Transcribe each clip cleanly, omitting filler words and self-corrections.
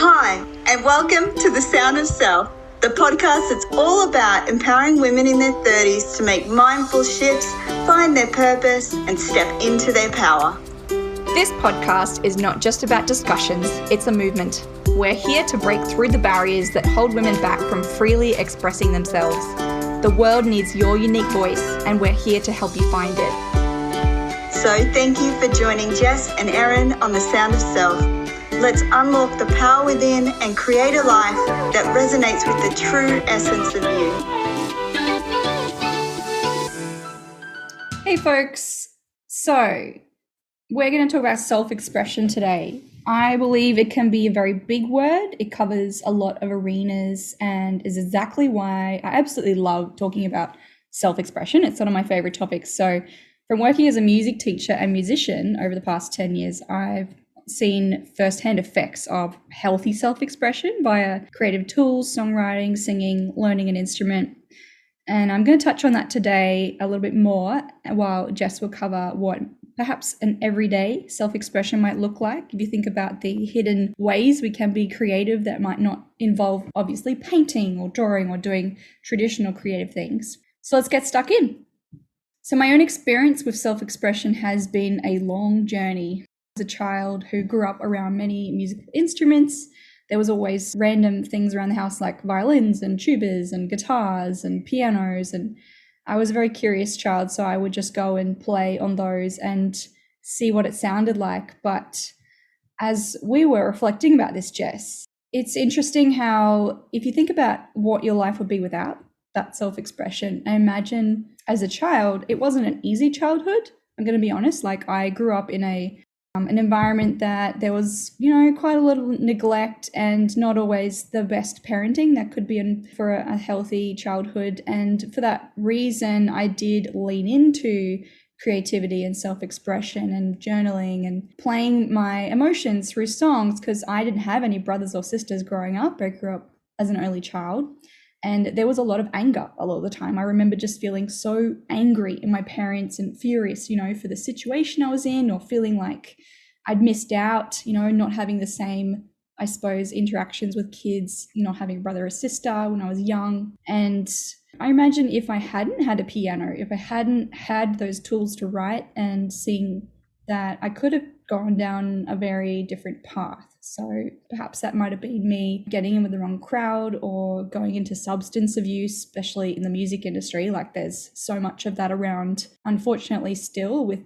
Hi, and welcome to The Sound of Self, the podcast that's all about empowering women in their 30s to make mindful shifts, find their purpose, and step into their power. This podcast is not just about discussions, it's a movement. We're here to break through the barriers that hold women back from freely expressing themselves. The world needs your unique voice, and we're here to help you find it. So thank you for joining Jess and Erin on The Sound of Self. Let's unlock the power within and create a life that resonates with the true essence of you. Hey folks, so we're going to talk about self-expression today. I believe it can be a very big word. It covers a lot of arenas and is exactly why I absolutely love talking about self-expression. It's one of my favorite topics. So from working as a music teacher and musician over the past 10 years, I've seen firsthand effects of healthy self-expression via creative tools, songwriting, singing, learning an instrument. And I'm going to touch on that today a little bit more, while Jess will cover what perhaps an everyday self-expression might look like. If you think about the hidden ways we can be creative that might not involve obviously painting or drawing or doing traditional creative things. So let's get stuck in. So my own experience with self-expression has been a long journey. As a child who grew up around many musical instruments, there was always random things around the house like violins and tubas and guitars and pianos, and I was a very curious child, so I would just go and play on those and see what it sounded like. But as we were reflecting about this, Jess, it's interesting how if you think about what your life would be without that self-expression, I imagine as a child, it wasn't an easy childhood. I'm going to be honest, like I grew up in an environment that there was, quite a lot of neglect and not always the best parenting that could be for a healthy childhood. And for that reason, I did lean into creativity and self-expression and journaling and playing my emotions through songs because I didn't have any brothers or sisters growing up. I grew up as an only child. And there was a lot of anger a lot of the time. I remember just feeling so angry in my parents and furious, for the situation I was in, or feeling like I'd missed out, not having the same, I suppose, interactions with kids, not having a brother or sister when I was young. And I imagine if I hadn't had a piano, if I hadn't had those tools to write and sing, that I could have gone down a very different path. So perhaps that might have been me getting in with the wrong crowd or going into substance abuse, especially in the music industry. Like there's so much of that around, unfortunately, still with,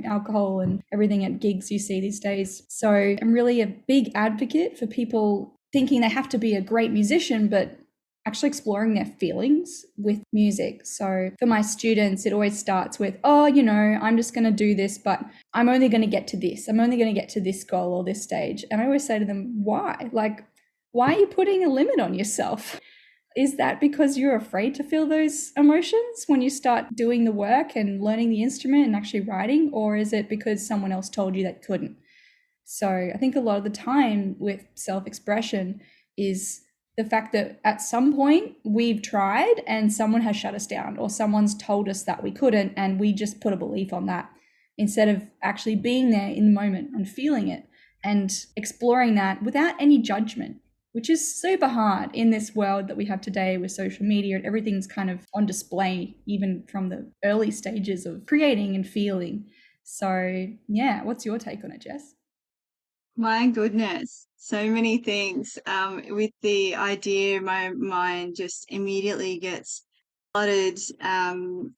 alcohol and everything at gigs you see these days. So I'm really a big advocate for people thinking they have to be a great musician, but actually exploring their feelings with music. So for my students, it always starts with, I'm just going to do this, but I'm only going to get to this. I'm only going to get to this goal or this stage. And I always say to them, why? Like, why are you putting a limit on yourself? Is that because you're afraid to feel those emotions when you start doing the work and learning the instrument and actually writing? Or is it because someone else told you that couldn't? So I think a lot of the time with self-expression is the fact that at some point we've tried and someone has shut us down, or someone's told us that we couldn't, and we just put a belief on that instead of actually being there in the moment and feeling it and exploring that without any judgment, which is super hard in this world that we have today with social media and everything's kind of on display, even from the early stages of creating and feeling. So yeah, what's your take on it, Jess? My goodness, so many things. With the idea, my mind just immediately gets flooded. And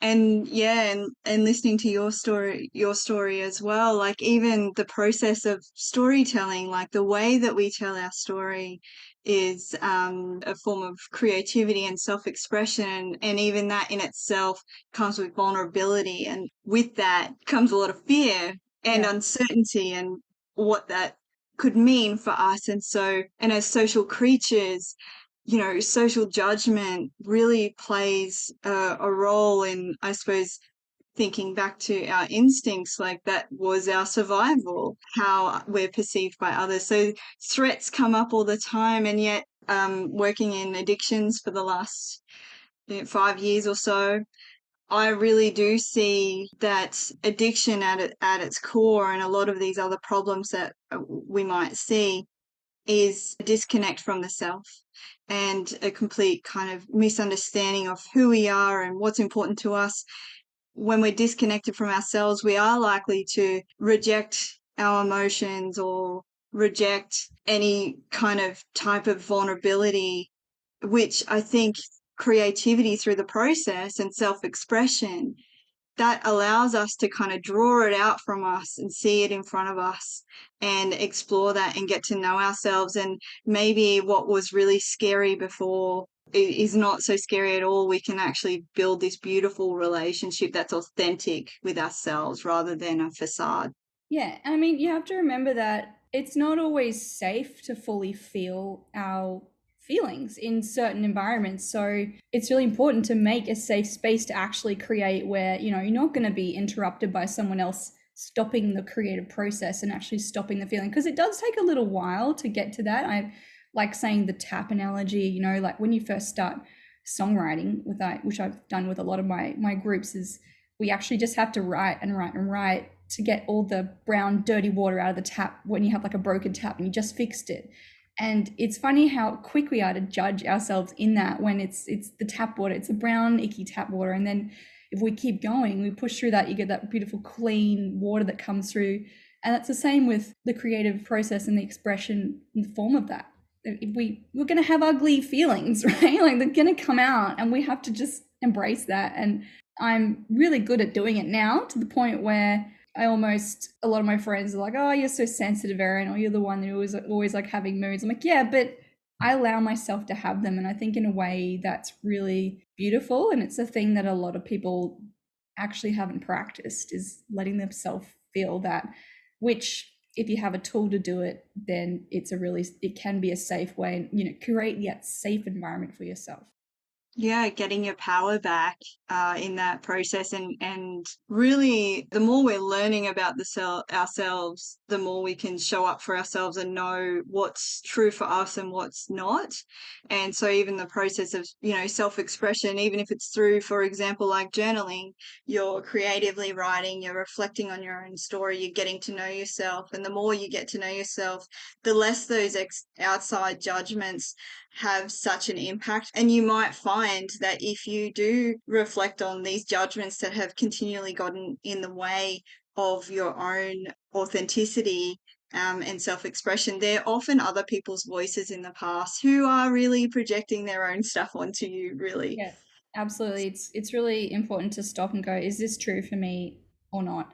listening to your story as well. Like even the process of storytelling, like the way that we tell our story is a form of creativity and self-expression, and even that in itself comes with vulnerability, and with that comes a lot of fear and uncertainty and what that could mean for us. And as social creatures, social judgment really plays a role in, I suppose, thinking back to our instincts, like that was our survival, how we're perceived by others. So threats come up all the time, and yet working in addictions for the last 5 years or so, I really do see that addiction at its core, and a lot of these other problems that we might see, is a disconnect from the self and a complete kind of misunderstanding of who we are and what's important to us. When we're disconnected from ourselves, we are likely to reject our emotions or reject any kind of type of vulnerability, which I think creativity through the process and self-expression, that allows us to kind of draw it out from us and see it in front of us and explore that and get to know ourselves. And maybe what was really scary before is not so scary at all. We can actually build this beautiful relationship that's authentic with ourselves rather than a facade. Yeah, and I mean, you have to remember that it's not always safe to fully feel our feelings in certain environments. So it's really important to make a safe space to actually create where, you know, you're not going to be interrupted by someone else stopping the creative process and actually stopping the feeling, because it does take a little while to get to that. I like saying the tap analogy, you know, like when you first start songwriting with that, which I've done with a lot of my groups, is we actually just have to write and write and write to get all the brown dirty water out of the tap when you have like a broken tap and you just fixed it. And it's funny how quick we are to judge ourselves in that when it's the tap water, it's a brown icky tap water, and then if we keep going, we push through that, you get that beautiful clean water that comes through. And that's the same with the creative process and the expression in the form of that. We're going to have ugly feelings, right? Like they're going to come out, and we have to just embrace that. And I'm really good at doing it now, to the point where a lot of my friends are like, oh, you're so sensitive, Erin, or you're the one who is always like having moods. I'm like, yeah, but I allow myself to have them. And I think in a way that's really beautiful. And it's a thing that a lot of people actually haven't practiced, is letting themselves feel that, which if you have a tool to do it, then it can be a safe way, and, you know, create that safe environment for yourself. Yeah, getting your power back in that process, and really, the more we're learning about ourselves, the more we can show up for ourselves and know what's true for us and what's not. And so, even the process of, you know, self-expression, even if it's through, for example, like journaling, you're creatively writing, you're reflecting on your own story, you're getting to know yourself, and the more you get to know yourself, the less those outside judgments have such an impact. And you might find that if you do reflect on these judgments that have continually gotten in the way of your own authenticity and self-expression, they're often other people's voices in the past who are really projecting their own stuff onto you, really. Yeah, absolutely. It's really important to stop and go, is this true for me or not?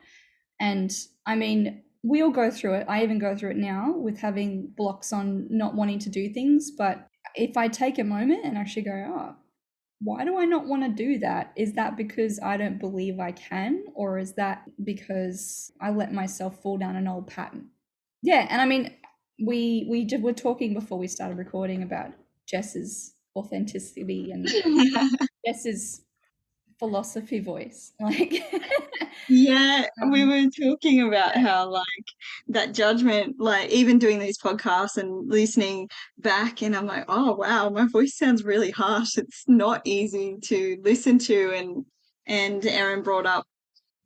And I mean, we all go through it. I even go through it now with having blocks on not wanting to do things. But if I take a moment and actually go, oh, why do I not want to do that? Is that because I don't believe I can? Or is that because I let myself fall down an old pattern? Yeah. And I mean, we were talking before we started recording about Jess's authenticity and Jess's philosophy voice. Like, Yeah, we were talking about how, like, that judgment, like, even doing these podcasts and listening back, and I'm like, oh wow, my voice sounds really harsh. It's not easy to listen to. And Erin brought up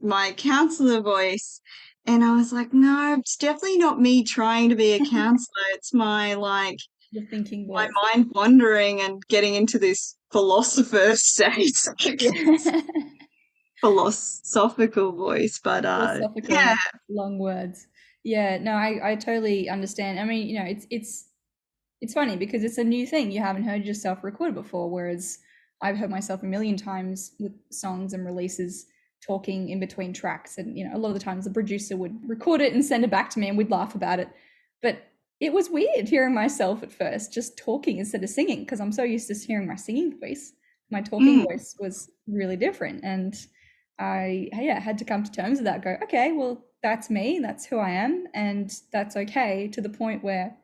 my counselor voice, and I was like, no, it's definitely not me trying to be a counselor. It's my, like, the thinking my voice. mind wandering and getting into this philosopher state. Yeah. Philosophical voice, but Philosophical, yeah. long words. Yeah, no, I totally understand. I mean, you know, it's funny because it's a new thing. You haven't heard yourself recorded before, whereas I've heard myself a million times with songs and releases talking in between tracks. And, you know, a lot of the times the producer would record it and send it back to me and we'd laugh about it. But it was weird hearing myself at first just talking instead of singing, because I'm so used to hearing my singing voice. My talking voice was really different. And I had to come to terms with that, go, okay, well, that's me, that's who I am, and that's okay, to the point where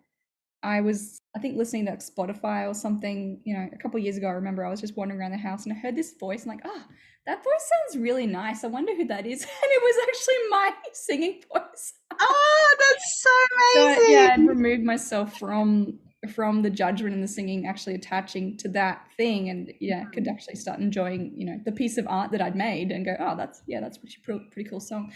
I think, listening to Spotify or something, you know, a couple of years ago. I remember I was just wandering around the house and I heard this voice. I'm like, oh, that voice sounds really nice. I wonder who that is. And it was actually my singing voice. Oh, that's so So amazing. I'd removed myself from the judgment and the singing actually attaching to that thing, and could actually start enjoying, you know, the piece of art that I'd made and go, oh, that's pretty cool song.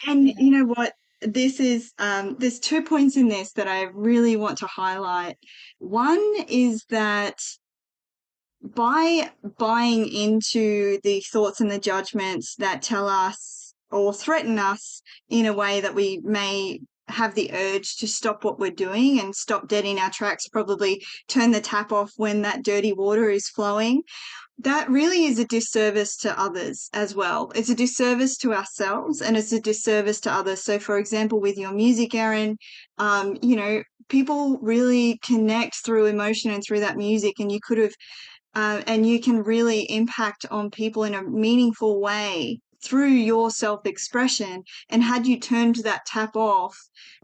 And you know what? this is there's 2 points in this that I really want to highlight. One is that by buying into the thoughts and the judgments that tell us or threaten us in a way that we may have the urge to stop what we're doing and stop dead in our tracks, probably turn the tap off when that dirty water is flowing, that really is a disservice to others as well. It's a disservice to ourselves and it's a disservice to others. So, for example, with your music, Erin, people really connect through emotion and through that music, and you could have and you can really impact on people in a meaningful way through your self-expression. And had you turned that tap off,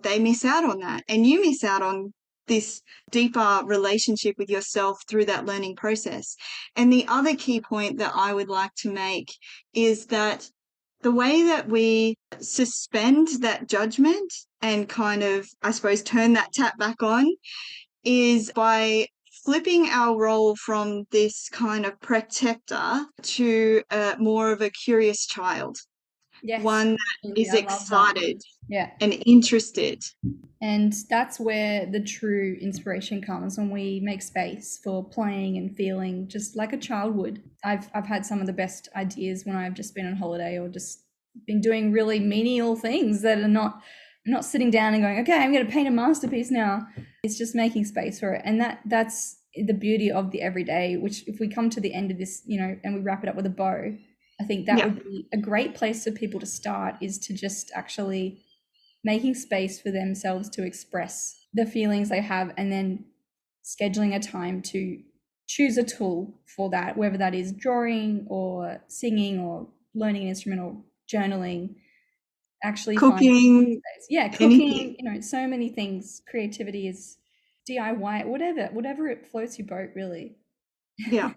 they miss out on that, and you miss out on this deeper relationship with yourself through that learning process. And the other key point that I would like to make is that the way that we suspend that judgment and kind of, I suppose, turn that tap back on is by flipping our role from this kind of protector to more of a curious child. Yes. One that is I love that. excited Yeah. and interested. And that's where the true inspiration comes, when we make space for playing and feeling just like a child would. I've had some of the best ideas when I've just been on holiday or just been doing really menial things that are not sitting down and going, okay, I'm going to paint a masterpiece now. It's just making space for it. And that's the beauty of the everyday, which if we come to the end of this, and we wrap it up with a bow, I think that would be a great place for people to start, is to just actually making space for themselves to express the feelings they have, and then scheduling a time to choose a tool for that, whether that is drawing or singing or learning an instrument or journaling, actually Cooking. cooking, anything. so many things. Creativity is DIY, whatever it floats your boat, really. Yeah.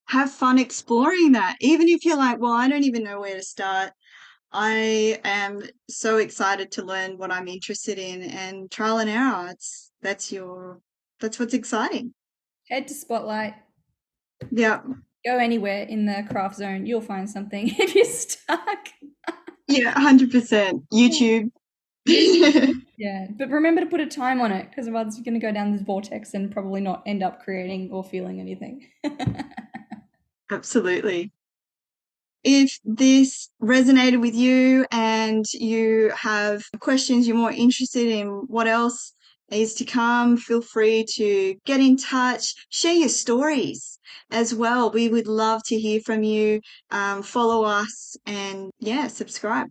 Have fun exploring that. Even if you're like, well, I don't even know where to start. I am so excited to learn what I'm interested in, and trial and error. That's what's exciting. Head to Spotlight. Yeah. Go anywhere in the craft zone. You'll find something if you're stuck. Yeah, 100%. YouTube. Yeah, but remember to put a time on it, because otherwise you're going to go down this vortex and probably not end up creating or feeling anything. Absolutely. If this resonated with you and you have questions, you're more interested in what else is to come, feel free to get in touch, share your stories as well. We would love to hear from you. Follow us and subscribe.